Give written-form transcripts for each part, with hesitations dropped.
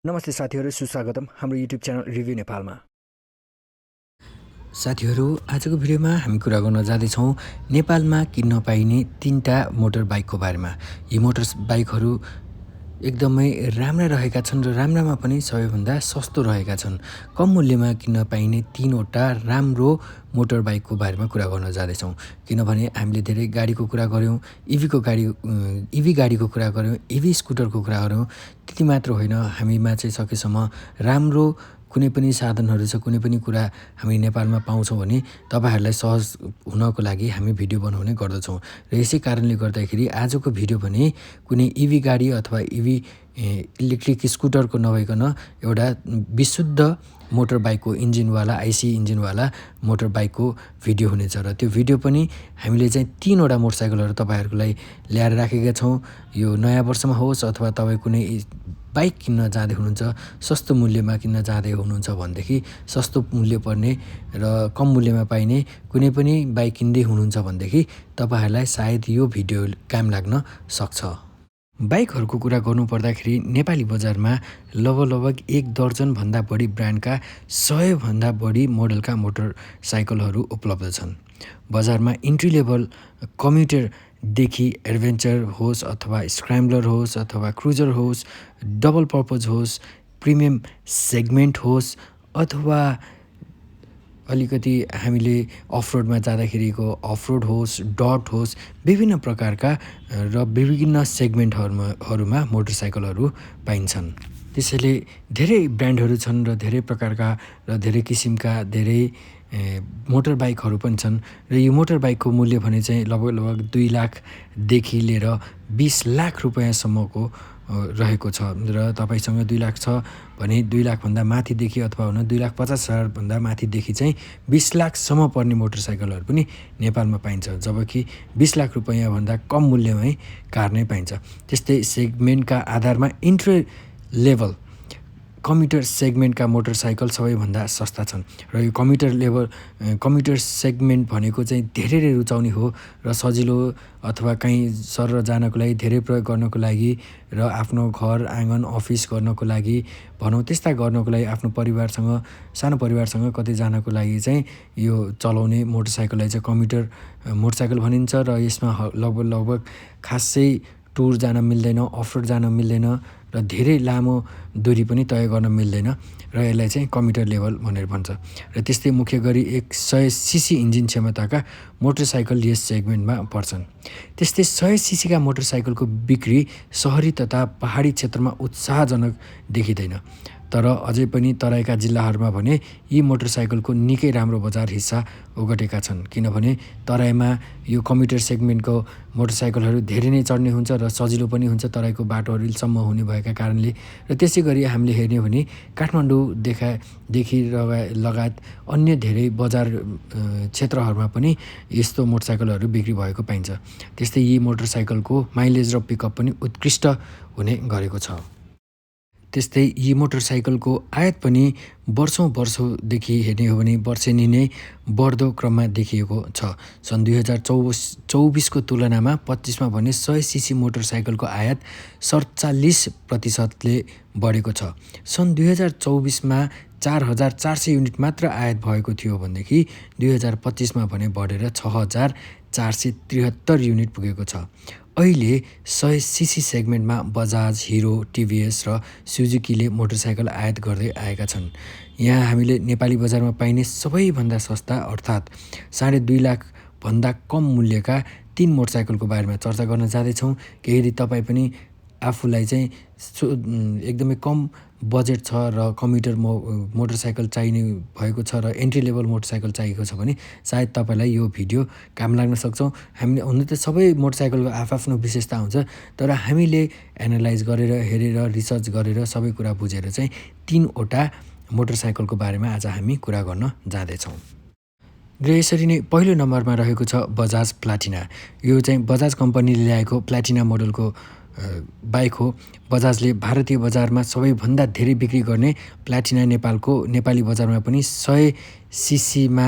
नमस्ते साथीहरू, सुस्वागतम हाम्रो युट्युब च्यानल रिभ्यू नेपालमा। साथीहरू, आजको भिडियोमा हामी कुरा गर्न जाँदैछौँ नेपालमा किन्न पाइने 3टा मोटर बाइकको बारेमा। यी मोटर बाइकहरू एकदमै राम्रा रहेका छन् र राम्रामा पनि सबैभन्दा सस्तो रहेका छन्। कम मूल्यमा किन्न पाइने 3वटा राम्रो मोटर बाइकको बारेमा कुरा गर्न जाँदैछौँ। किनभने हामीले धेरै गाडीको कुरा गऱ्यौँ, इभी गाडीको कुरा गऱ्यौँ, इभी स्कुटरको कुरा गऱ्यौँ। त्यति मात्र होइन, हामीमा चाहिँ सकेसम्म राम्रो कुनै पनि साधनहरू छ, कुनै पनि कुरा हामी नेपालमा पाउँछौँ भने तपाईँहरूलाई सहज हुनको लागि हामी भिडियो बनाउने गर्दछौँ। र यसै कारणले गर्दाखेरि आजको भिडियो भने कुनै इभी गाडी अथवा इभी इलेक्ट्रिक स्कुटरको नभइकन एउटा विशुद्ध मोटर बाइकको इन्जिनवाला, आइसी इन्जिनवाला मोटर बाइकको भिडियो हुनेछ। र त्यो भिडियो पनि हामीले चाहिँ 3वटा मोटरसाइकलहरू तपाईँहरूलाई ल्याएर राखेका छौँ। यो नयाँ वर्षमा होस् अथवा तपाईँ कुनै बाइक किन्न जाँदै हुनुहुन्छ, सस्तो मूल्यमा किन्न जाँदै हुनुहुन्छ भनेदेखि सस्तो मूल्य पर्ने र कम मूल्यमा पाइने कुनै पनि बाइक किन्दै हुनुहुन्छ भनेदेखि तपाईँहरूलाई सायद यो भिडियो काम लाग्न सक्छ। बाइकहरूको कुरा गर्नुपर्दाखेरि नेपाली बजारमा लगभग 1 दर्जनभन्दा बढी ब्रान्डका 100भन्दा बढी मोडलका मोटरसाइकलहरू उपलब्ध छन्। बजारमा इन्ट्री लेभल कम्युटरदेखि एडभेन्चर होस् अथवा स्क्रैम्बलर होस् अथवा क्रुजर होस्, डबल पर्पज होस्, प्रिमियम सेगमेन्ट होस् अथवा अलिकति हामीले अफरोडमा जाँदाखेरिको अफरोड होस्, डट होस्, विभिन्न प्रकारका र विभिन्न सेगमेन्टहरूमा मोटरसाइकलहरू पाइन्छन्। त्यसैले धेरै ब्रान्डहरू छन् र धेरै प्रकारका र धेरै किसिमका धेरै मोटर बाइकहरू पनि छन्। र यो मोटर बाइकको मूल्य भने चाहिँ लगभग 2 लाखदेखि लिएर 20 लाख रुपियाँसम्मको रहेको छ। र तपाईसँग 2 लाख छ भने 2 लाखभन्दा माथिदेखि अथवा 2,50,000भन्दा माथिदेखि चाहिँ 20 लाखसम्म पर्ने मोटरसाइकलहरू पनि नेपालमा पाइन्छ, जबकि 20 लाख रुपियाँभन्दा कम मूल्यमै कार नै पाइन्छ। त्यस्तै सेगमेन्टका आधारमा इन्ट्री लेभल कम्युटर सेगमेन्टका मोटरसाइकल सबैभन्दा सस्ता छन्। र यो कम्युटर सेगमेन्ट भनेको चाहिँ धेरै रुचाउने हो र सजिलो अथवा कहीँ सर जानको लागि, धेरै प्रयोग गर्नको लागि र आफ्नो घर आँगन अफिस गर्नको लागि भनौँ, त्यस्ता गर्नको लागि आफ्नो परिवारसँग, सानो परिवारसँग कतै जानको लागि चाहिँ यो चलाउने मोटरसाइकललाई चाहिँ कम्युटर मोटरसाइकल भनिन्छ। र यसमा लगभग खासै टुर जान मिल्दैन, अफरोड जान मिल्दैन र धेरै लामो दूरी पनि तय गर्न मिल्दैन र यसलाई चाहिँ कम्युटर लेभल भनेर भन्छ। र त्यस्तै मुख्य गरी 100 सीसी इन्जिन क्षमताका मोटरसाइकल यस सेगमेन्टमा पर्छन्। त्यस्तै 100 सीसीका मोटरसाइकलको बिक्री सहरी तथा पहाडी क्षेत्रमा उत्साहजनक देखिँदैन, तर अझै पनि तराईका जिल्लाहरूमा भने यी मोटरसाइकलको निकै राम्रो बजार हिस्सा ओगटेका छन्। किनभने तराईमा यो कम्युटर सेगमेन्टको मोटरसाइकलहरू धेरै नै चढ्ने हुन्छ र सजिलो पनि हुन्छ तराईको बाटोहरूसम्म हुने भएका कारणले। र त्यसै गरी हामीले हेर्ने भने काठमाडौँदेखि लगायत अन्य धेरै बजार क्षेत्रहरूमा पनि यस्तो मोटरसाइकलहरू बिक्री भएको पाइन्छ। त्यस्तै यी मोटरसाइकलको माइलेज र पिकअप पनि उत्कृष्ट हुने गरेको छ। त्यस्तै यी मोटरसाइकलको आयात पनि वर्षौँदेखि हेर्ने हो भने वर्षेनी नै बढ्दो क्रममा देखिएको छ। सन् 2024को तुलनामा 25मा भने 100 सीसी मोटरसाइकलको आयात 47% बढेको छ। सन् 2024मा 4,400 युनिट मात्र आयात भएको थियो भनेदेखि 2025मा भने बढेर 6,473 युनिट पुगेको छ। अहिले 100 सीसी सेगमेन्टमा बजाज, हिरो, टिभिएस र सुजुकीले मोटरसाइकल आयात गर्दै आएका छन्। यहाँ हामीले नेपाली बजारमा पाइने सबैभन्दा सस्ता अर्थात् 2.5 लाखभन्दा कम मूल्यका 3 मोटरसाइकलको बारेमा चर्चा गर्न जाँदैछौँ। यदि तपाईँ पनि आफूलाई चाहिँ एकदमै कम बजेट छ र कम्युटर मोटरसाइकल चाहिने भएको छ र एन्ट्री लेभल मोटरसाइकल चाहिएको छ भने सायद तपाईँलाई यो भिडियो काम लाग्न सक्छौँ। हामीले हुन त सबै मोटरसाइकलको आफ्नो विशेषता हुन्छ, तर हामीले एनालाइज गरेर, हेरेर, रिसर्च गरेर सबै कुरा बुझेर चाहिँ 3वटा मोटरसाइकलको बारेमा आज हामी कुरा गर्न जाँदैछौँ। र यसरी नै पहिलो नम्बरमा रहेको छ बजाज प्लाटिना। यो चाहिँ बजाज कम्पनीले ल्याएको प्लाटिना मोडलको बाइक हो। बजाजले भारतीय बजारमा सबैभन्दा धेरै बिक्री गर्ने प्लाटिना नेपाली बजारमा पनि 100 सीसीमा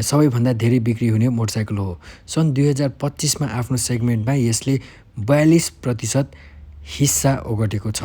सबैभन्दा धेरै बिक्री हुने मोटरसाइकल हो। सन् 2025मा आफ्नो सेगमेन्टमा यसले 42% हिस्सा ओगटेको छ।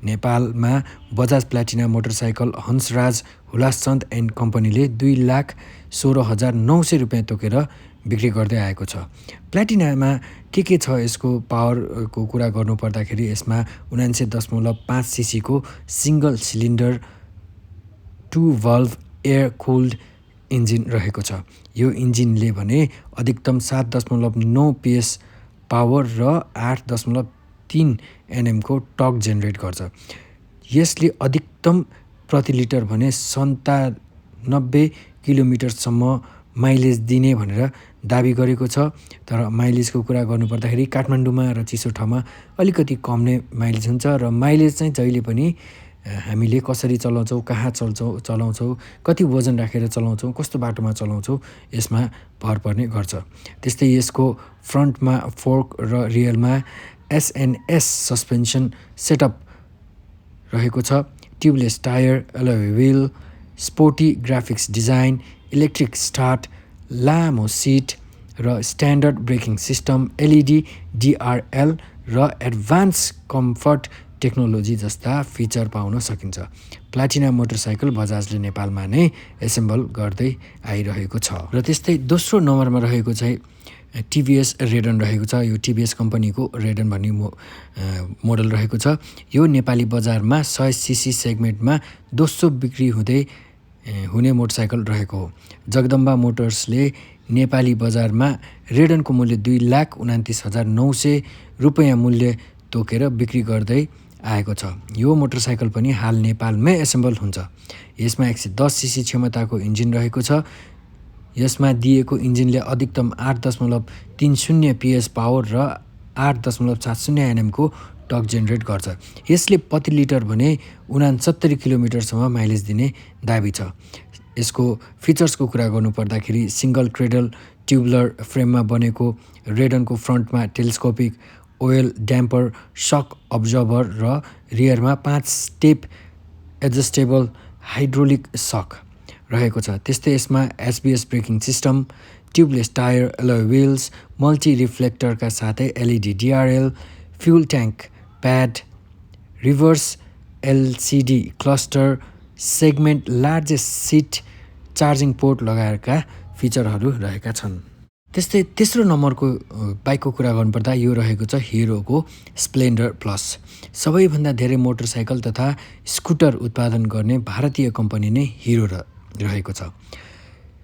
नेपालमा बजाज प्लाटिना मोटरसाइकल हंसराज हुलासचन्द एन्ड कम्पनीले 2,16,900 रुपियाँ तोकेर बिक्री गर्दै आएको छ। प्लाटिनामा के छ यसको पावरको कुरा गर्नुपर्दाखेरि यसमा 79.5 सीसीको single cylinder 2 valve air cooled engine रहेको छ। यो इन्जिनले भने अधिकतम 7.9 PS पावर र 8.3 Nm को टर्क जेनेरेट गर्छ। यसले अधिकतम प्रति लिटर भने 97 किलोमिटरसम्म माइलेज दिने भनेर दाबी गरेको छ। तर माइलेजको कुरा गर्नुपर्दाखेरि काठमाडौँमा र चिसो ठाउँमा अलिकति कम नै माइलेज हुन्छ र माइलेज चाहिँ जहिले पनि हामीले कसरी चलाउँछौँ, कहाँ चलाउँछौँ, कति वजन राखेर चलाउँछौँ, कस्तो बाटोमा चलाउँछौँ यसमा भर पर्ने गर्छ। त्यस्तै यसको फ्रन्टमा फोर्क र रियरमा SNS सस्पेन्सन सेटअप रहेको छ। Tubeless tyre, alloy wheel, sporty graphics design, electric start, लामो सिट र standard breaking system, LED DRL र एडभान्स कम्फर्ट टेक्नोलोजी जस्ता फिचर पाउन सकिन्छ। प्लाटिना मोटरसाइकल बजाजले नेपालमा नै एसेम्बल गर्दै आइरहेको छ। र त्यस्तै दोस्रो नम्बरमा रहेको चाहिँ TVS रेडन रहेको छ। यो TVS कम्पनीको रेडन भन्ने मोडल रहेको छ। यो नेपाली बजारमा 100 सीसी सेगमेन्टमा दोस्रो बिक्री हुने मोटरसाइकल रहेको हो। जगदम्बा मोटर्सले नेपाली बजारमा रेडनको मूल्य 2,29,900 रुपियाँ मूल्य तोकेर बिक्री गर्दै आएको छ। यो मोटरसाइकल पनि हाल नेपालमै एसेम्बल हुन्छ। यसमा 110 सीसी क्षमताको इन्जिन रहेको छ। यसमा दिएको इन्जिनले अधिकतम 8.30 PS पावर र 8.70 Nm को टर्क जेनेरेट गर्छ। यसले प्रति लिटर भने 69 किलोमिटरसम्म माइलेज दिने दाबी छ। यसको फिचर्सको कुरा गर्नुपर्दाखेरि सिङ्गल क्रेडल ट्युबलर फ्रेममा बनेको रेडनको फ्रन्टमा टेलिस्कोपिक ओयल ड्याम्पर, सक अब्जर्भर र रियरमा 5 स्टेप एडजस्टेबल हाइड्रोलिक सक रहेको छ। त्यस्तै यसमा SBS braking system, tubeless tyre, alloy wheels, multi रिफ्लेक्टरका साथै LED DRL, fuel tank pad, reverse LCD cluster, segment largest seat, charging port लगायतका फिचरहरू रहेका छन्। त्यस्तै तेस्रो नम्बरको बाइकको कुरा गर्नुपर्दा यो रहेको छ हिरोको स्प्लेन्डर प्लस। सबैभन्दा धेरै मोटरसाइकल तथा स्कुटर उत्पादन गर्ने भारतीय कम्पनी नै हिरो रहेको छ।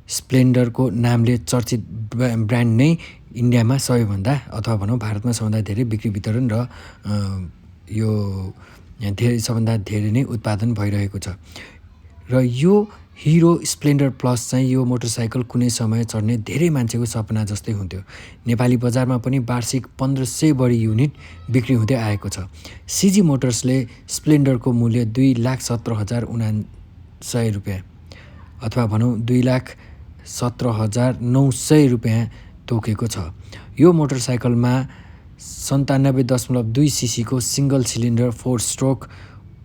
स्प्लेन्डरको नामले चर्चित ब्रान्ड नै इन्डियामा सबैभन्दा अथवा भनौँ भारतमा सबभन्दा धेरै बिक्री वितरण र यो सबभन्दा धेरै नै उत्पादन भइरहेको छ। र यो हिरो स्प्लेन्डर प्लस चाहिँ यो मोटरसाइकल कुनै समय चढ्ने धेरै मान्छेको सपना जस्तै हुन्थ्यो। नेपाली बजारमा पनि वार्षिक 1500 बढी युनिट बिक्री हुँदै आएको छ। CG मोटर्सले स्प्लेन्डरको मूल्य 2,17,900 रुपियाँ अथवा भनौँ 2,17,900 रुपियाँ तोकेको छ। यो मोटरसाइकलमा 97.2 सीसीको single cylinder 4 stroke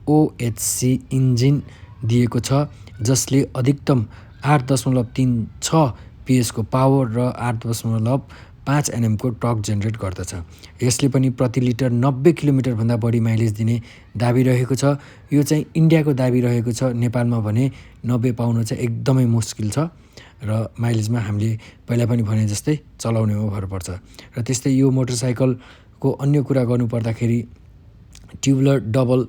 OHC engine दिएको छ, जसले अधिकतम 8.36 PS को पावर र 8.5 Nm को टर्क जेनेरेट गर्दछ। यसले पनि प्रति लिटर 90 किलोमिटरभन्दा बढी माइलेज दिने दाबी रहेको छ। यो चाहिँ इन्डियाको दाबी रहेको छ। नेपालमा भने 90 पाउन चाहिँ एकदमै मुस्किल छ र माइलेजमा हामीले पहिला पनि भने जस्तै चलाउनेमा भर पर्छ। र त्यस्तै यो मोटरसाइकलको अन्य कुरा गर्नुपर्दाखेरि ट्युबलर डबल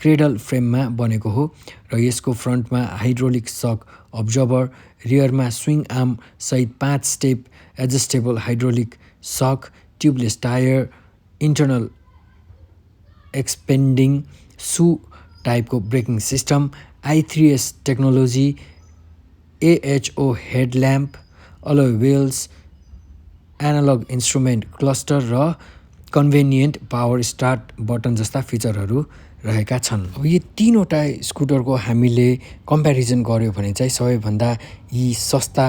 क्रेडल फ्रेममा बनेको हो र यसको फ्रन्टमा हाइड्रोलिक सक अब्जर्भर, रियरमा स्विङ आर्म सहित 5 step adjustable hydraulic shock, tubeless tyre, internal expanding shoe टाइपको braking system, I3S technology, AHO headlamp, alloy wheels, analogue instrument cluster र कन्भेनियन्ट पावर स्टार्ट बटन जस्ता फिचरहरू रहेका छन्। अब यी तीनवटा स्कुटरको हामीले कम्पेरिजन गर्यो भने चाहिँ सबैभन्दा यी सस्ता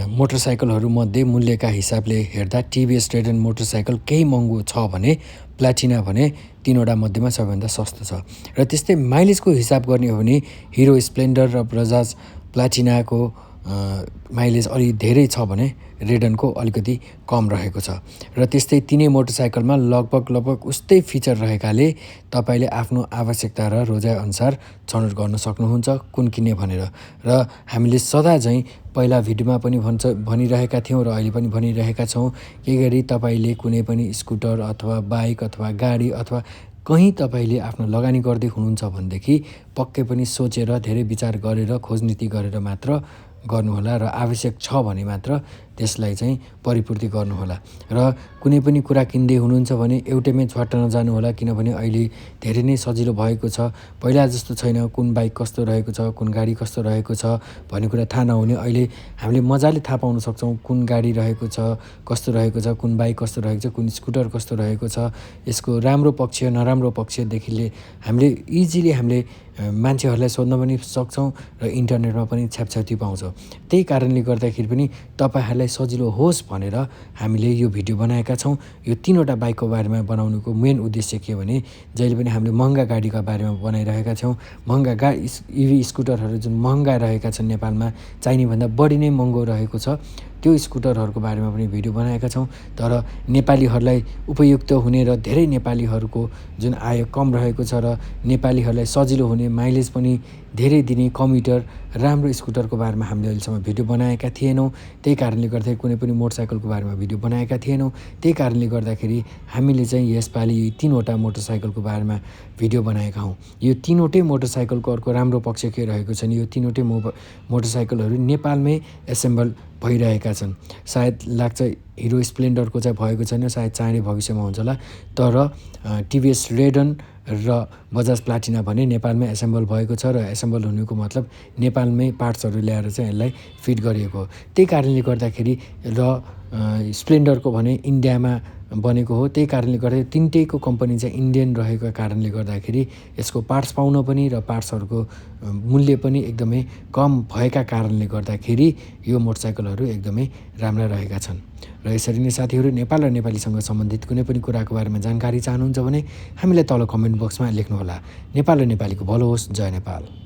मोटरसाइकलहरूमध्ये मूल्यका हिसाबले हेर्दा TVS रेडन मोटरसाइकल केही महँगो छ भने प्लाटिना भने तीनवटा मध्येमा सबैभन्दा सस्तो छ। र त्यस्तै माइलेजको हिसाब गर्ने हो भने हिरो स्प्लेन्डर र बजाज प्लाटिनाको माइलेज अलि धेरै छ भने रेडनको अलिकति कम रहेको छ र त्यस्तै तिनै मोटरसाइकलमा लगभग उस्तै फिचर रहेकाले तपाईँले आफ्नो आवश्यकता र रोजाइअनुसार छनौट गर्न सक्नुहुन्छ कुन किन्ने भनेर। र हामीले सदा चाहिँ पहिला भिडियोमा पनि भनिरहेका थियौँ र अहिले पनि भनिरहेका छौँ, के गरी तपाईँले कुनै पनि स्कुटर अथवा बाइक अथवा गाडी अथवा कहीँ तपाईँले आफ्नो लगानी गर्दै हुनुहुन्छ भनेदेखि पक्कै पनि सोचेर धेरै विचार गरेर खोजनीति गरेर मात्र गर्नुहोला र आवश्यक छ भने मात्र त्यसलाई चाहिँ परिपूर्ति गर्नुहोला। र कुनै पनि कुरा किन्दै हुनुहुन्छ भने एउटैमै झ्वाट्ट नजानुहोला, किनभने अहिले धेरै नै सजिलो भएको छ। पहिला जस्तो छैन कुन बाइक कस्तो रहेको छ, कुन गाडी कस्तो रहेको छ भन्ने कुरा थाहा नहुने अहिले हामीले मजाले थाहा पाउन सक्छौँ कुन गाडी रहेको छ, कस्तो रहेको छ, कुन बाइक कस्तो रहेको छ, कुन स्कुटर कस्तो रहेको छ, यसको राम्रो पक्ष नराम्रो पक्षदेखि हामीले इजिली हामीले मान्छेहरूलाई सोध्न पनि सक्छौँ र इन्टरनेटमा पनि छ्यापछ्याप्ती पाउँछौँ। त्यही कारणले गर्दाखेरि पनि तपाईँहरूलाई सजिलो होस् भनेर हामीले यो भिडियो बनाएका छौँ। यो 3वटा बाइकको बारेमा बनाउनुको मेन उद्देश्य के भने जहिले पनि हामीले महँगा गाडीका बारेमा बनाइरहेका छौँ। महँगा इभी स्कुटरहरू जुन महँगा रहेका छन् नेपालमा चाहिने भन्दा बढी नै महँगो रहेको छ, त्यो स्कुटरहरूको बारेमा पनि भिडियो बनाएका छौँ। तर नेपालीहरूलाई उपयुक्त हुने र धेरै नेपालीहरूको जुन आय कम रहेको छ र नेपालीहरूलाई सजिलो हुने, माइलेज पनि धेरै दिने कम्युटर राम्रो स्कुटरको बारेमा हामीले अहिलेसम्म भिडियो बनाएका थिएनौँ। त्यही कारणले गर्दाखेरि कुनै पनि मोटरसाइकलको बारेमा भिडियो बनाएका थिएनौँ। त्यही कारणले गर्दाखेरि हामीले चाहिँ यसपालि यी 3वटा मोटरसाइकलको बारेमा भिडियो बनाएका हौँ। यो 3वटै मोटरसाइकलको अर्को राम्रो पक्ष के रहेको छ नि, यो 3वटै मोटरसाइकलहरू नेपालमै एसेम्बल भइरहेका छन्। सायद लाग्छ हिरो स्प्लेन्डरको चाहिँ भएको छैन, सायद चाँडै भविष्यमा हुन्छ होला। तर टिभिएस रेडन र बजाज प्लाटिना भने नेपालमै एसेम्बल भएको छ र एसेम्बल हुनुको मतलब नेपालमै पार्ट्सहरू ल्याएर चाहिँ यसलाई फिट गरिएको हो। त्यही कारणले गर्दाखेरि र स्प्लेन्डरको भने इन्डियामा बनेको हो। त्यही कारणले गर्दाखेरि तिनटैको कम्पनी चाहिँ इन्डियन रहेको कारणले गर्दाखेरि यसको पार्ट्स पाउन पनि र पार्ट्सहरूको मूल्य पनि एकदमै कम भएका कारणले गर्दाखेरि यो मोटरसाइकलहरू एकदमै राम्रा रहेका छन्। र यसरी नै साथीहरू नेपाल र नेपालीसँग सम्बन्धित कुनै पनि कुराको बारेमा जानकारी चाहनुहुन्छ भने हामीलाई तल कमेन्ट बक्समा लेख्नुहोला। नेपाल र नेपालीको भलो होस्। जय नेपाल।